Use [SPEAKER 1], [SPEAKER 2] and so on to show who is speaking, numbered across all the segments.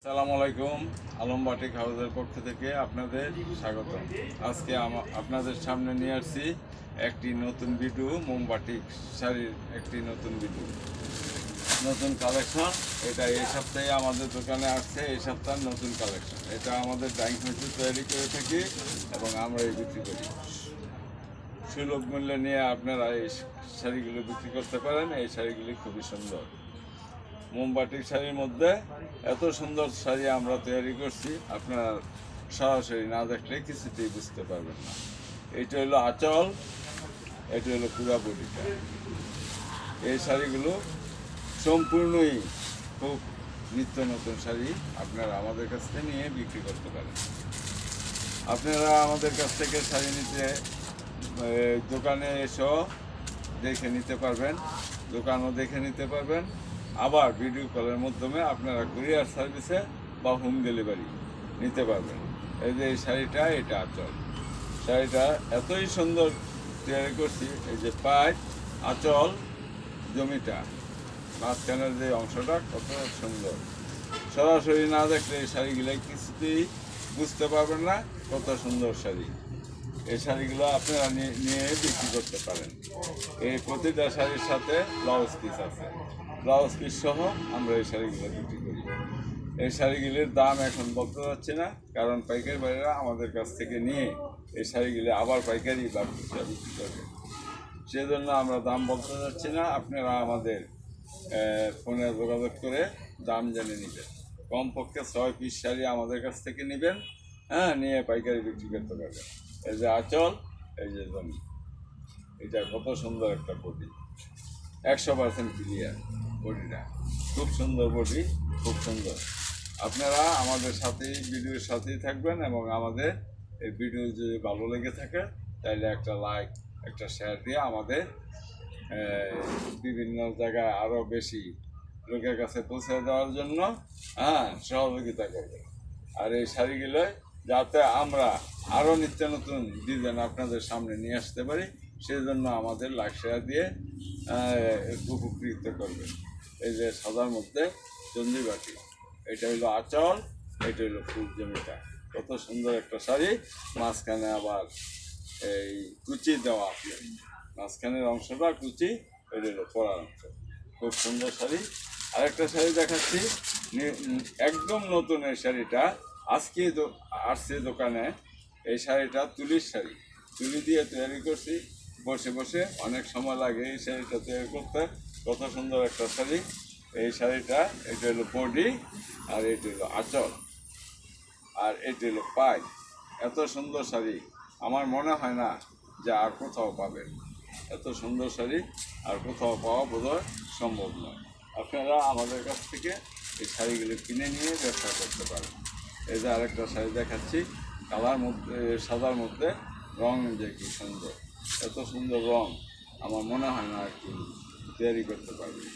[SPEAKER 1] আসসালামু আলাইকুম। আলম বাটিক হাউসের পক্ষ থেকে আপনাদের স্বাগত। আজকে আপনাদের সামনে নিয়ে আসছি একটি নতুন ভিডিও, মোমবাটিক শাড়ির একটি নতুন ভিডিও, নতুন কালেকশন। এটা এই সপ্তাহে আমাদের দোকানে আসছে, এই সপ্তাহের নতুন কালেকশন। এটা আমাদের ডাইং মেশিন তৈরি করে থাকি এবং আমরা এই বিক্রি করি। সুলভ মূল্যে নিয়ে আপনারা এই শাড়িগুলো বিক্রি করতে পারেন। এই শাড়িগুলি খুবই সুন্দর। মোমবাটিক শাড়ির মধ্যে এত সুন্দর শাড়ি আমরা তৈরি করছি, আপনারা সরাসরি না দেখলে কিছুতেই বুঝতে পারবেন না। এইটা হলো আঁচল, এটা হলো পুরা বডিটা। এই শাড়িগুলো সম্পূর্ণই খুব নিত্য নতুন শাড়ি, আপনারা আমাদের কাছ থেকে নিয়ে বিক্রি করতে পারেন। আপনারা আমাদের কাছ থেকে শাড়ি নিতে দোকানে এসেও দেখে নিতে পারবেন, দোকানও দেখে নিতে পারবেন। আবার ভিডিও কলের মাধ্যমে আপনারা কুরিয়ার সার্ভিসে বা হোম ডেলিভারি নিতে পারবেন। এই যে এই শাড়িটা, এটা আঁচল। শাড়িটা এতই সুন্দর তৈরি করছি, এই যে পাইপ, আঁচল, জমিটা, মাঝখানের যে অংশটা কত সুন্দর। সরাসরি না দেখলে এই শাড়িগুলো কিছুতেই বুঝতে পারবেন না কত সুন্দর শাড়ি। এই শাড়িগুলো আপনারা নিয়ে বিক্রি করতে পারেন। এই প্রতিটা শাড়ির সাথে ব্লাউজ পিস আছে, ব্লাউজ পিস সহ আমরা এই শাড়িগুলো বিক্রি করি। এই শাড়িগুলির দাম এখন বলতে যাচ্ছি না, কারণ পাইকারি ভাইরা আমাদের কাছ থেকে নিয়ে এই শাড়িগুলি আবার পাইকারি বা খুচরা বিক্রি করবে, সেজন্য আমরা দাম বলতে যাচ্ছি না। আপনারা আমাদের ফোনে যোগাযোগ করে দাম জেনে নেবেন। কমপক্ষে 6 পিস শাড়ি আমাদের কাছ থেকে নেবেন, নিয়ে পাইকারি বিক্রি করতে পারবেন। এই যে আঁচল, এই যে জমি, এটা কত সুন্দর একটা বডি, 100% ক্লিয়ার বডিটা, খুব সুন্দর বডি, খুব সুন্দর। আপনারা আমাদের সাথেই, ভিডিওর সাথেই থাকবেন এবং আমাদের এই ভিডিও যদি ভালো লেগে থাকে তাহলে একটা লাইক, একটা শেয়ার দিয়ে আমাদের বিভিন্ন জায়গায় আরও বেশি লোকের কাছে পৌঁছে দেওয়ার জন্য সহযোগিতা করবেন। আর এই শাড়িগুলো যাতে আমরা আরও নিত্য নতুন ডিজাইন আপনাদের সামনে নিয়ে আসতে পারি, সেই জন্য আমাদের লাইক শেয়ার দিয়ে উপকৃত করবেন। এই যে সাদার মধ্যে চন্দ্রিবাটি, এটা হইলো আঁচল, এটা হইলো ফুল জমিটা, কত সুন্দর একটা শাড়ি। মাঝখানে আবার এই কুচি দেওয়া আছে, মাঝখানের অংশটা কুচি, এটা হলো পরার অংশ, খুব সুন্দর শাড়ি। আরেকটা শাড়ি দেখাচ্ছি, একদম নতুন এই শাড়িটা, আজকে আসছে দোকানে। এই শাড়িটা তুলির শাড়ি, তুলি দিয়ে তৈরি করছি, বসে বসে অনেক সময় লাগে এই শাড়িটা তৈরি করতে। কত সুন্দর একটা শাড়ি। এই শাড়িটা, এটা হলো বডি, আর এটা হলো আঁচল, আর এটা হলো পাই। এত সুন্দর শাড়ি আমার মনে হয় না যে আর কোথাও পাবেন। এত সুন্দর শাড়ি আর কোথাও পাওয়া বোধহয় সম্ভব নয়। আপনারা আমাদের কাছ থেকে এই শাড়িগুলো কিনে নিয়ে ব্যবসা করতে পারেন। এই যে আরেকটা শাড়ি দেখাচ্ছি, কালার মধ্যে, সাদার মধ্যে রং যে কি সুন্দর, এত সুন্দর রং আমার মনে হয় না আর কি তৈরি করতে পারবেন।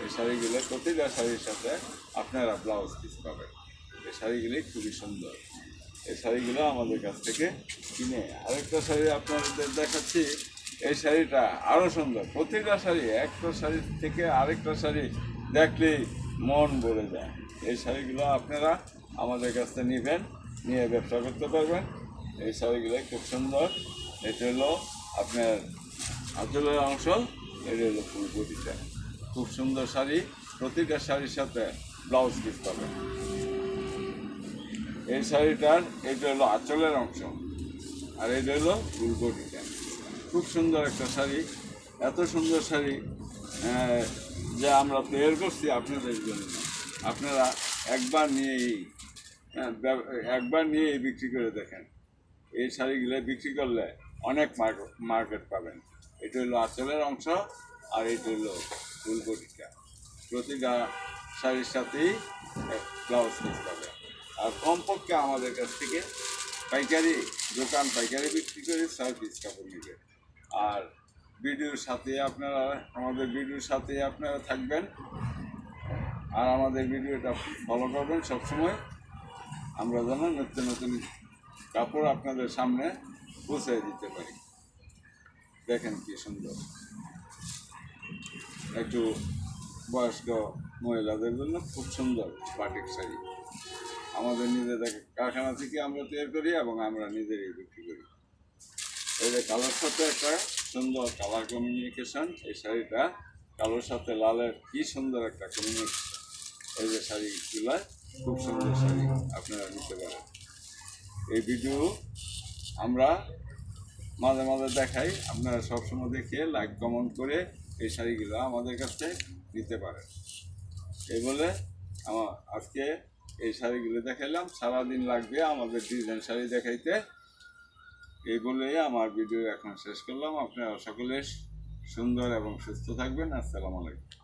[SPEAKER 1] এই শাড়িগুলো প্রতিটা শাড়ির সাথে আপনারা ব্লাউজ পিস পাবেন। এই শাড়িগুলি খুবই সুন্দর। এই শাড়িগুলো আমাদের কাছ থেকে কিনে। আরেকটা শাড়ি আপনাদের দেখাচ্ছি, এই শাড়িটা আরও সুন্দর। প্রতিটা শাড়ি, একটা শাড়ি থেকে আরেকটা শাড়ি দেখলেই মন ভরে যায়। এই শাড়িগুলো আপনারা আমাদের কাছ থেকে নেবেন, নিয়ে ব্যবসা করতে পারবেন। এই শাড়িগুলো খুব সুন্দর। এটা হলো আপনার আঁচলের অংশ, এটা হলো ফুল বডিটা, খুব সুন্দর শাড়ি। প্রতিটা শাড়ির সাথে ব্লাউজ পিস পাবেন। এই শাড়িটার, এটা হলো আঁচলের অংশ, আর এটা হলো ফুল বডিটা, খুব সুন্দর একটা শাড়ি। এত সুন্দর শাড়ি যা আমরা তৈরি করছি আপনাদের জন্য। আপনারা একবার নিয়েই বিক্রি করে দেখেন। এই শাড়িগুলো বিক্রি করলে অনেক মার্কেট পাবেন। এটা হলো আঁচলের অংশ, আর এটা হলো ফুল বডিটা। প্রতিটা শাড়ির সাথেই ব্লাউজ পিস পাবেন। আর কমপক্ষে আমাদের কাছ থেকে পাইকারি দোকান, পাইকারি বিক্রি করে 6 পিস কাপড় নেবে। আর ভিডিওর সাথে আপনারা, আমাদের ভিডিওর সাথে আপনারা থাকবেন, আর আমাদের ভিডিওটা ফলো করবেন সবসময়। আমরা যেন নতুন নতুন কাপড় আপনাদের সামনে পৌঁছে দিতে পারি। দেখেন কি সুন্দর, একটু বয়স্ক মহিলাদের জন্য খুব সুন্দর বাটিক শাড়ি। আমাদের নিজেদের কারখানা থেকে আমরা তৈরি করি এবং আমরা নিজেরাই বিক্রি করি। এই যে কালোর সাথে একটা সুন্দর কালার কমিউনিকেশন, এই শাড়িটা কালোর সাথে লালের কি সুন্দর একটা কমিউনিকেশন। এই যে শাড়িগুলো খুব সুন্দর শাড়ি, আপনারা নিতে পারেন। এই ভিডিও আমরা মাঝে মাঝে দেখাই, আপনারা সবসময় দেখে লাইক কমেন্ট করে এই শাড়িগুলো আমাদের কাছে নিতে পারেন। এই বলে আমার আজকে এই শাড়িগুলো দেখাইলাম। সারাদিন লাগবে আমাদের ডিজাইন শাড়ি দেখাইতে। এই বলেই আমার ভিডিও এখন শেষ করলাম। আপনারা সকলে সুন্দর এবং সুস্থ থাকবেন। আসসালামু আলাইকুম।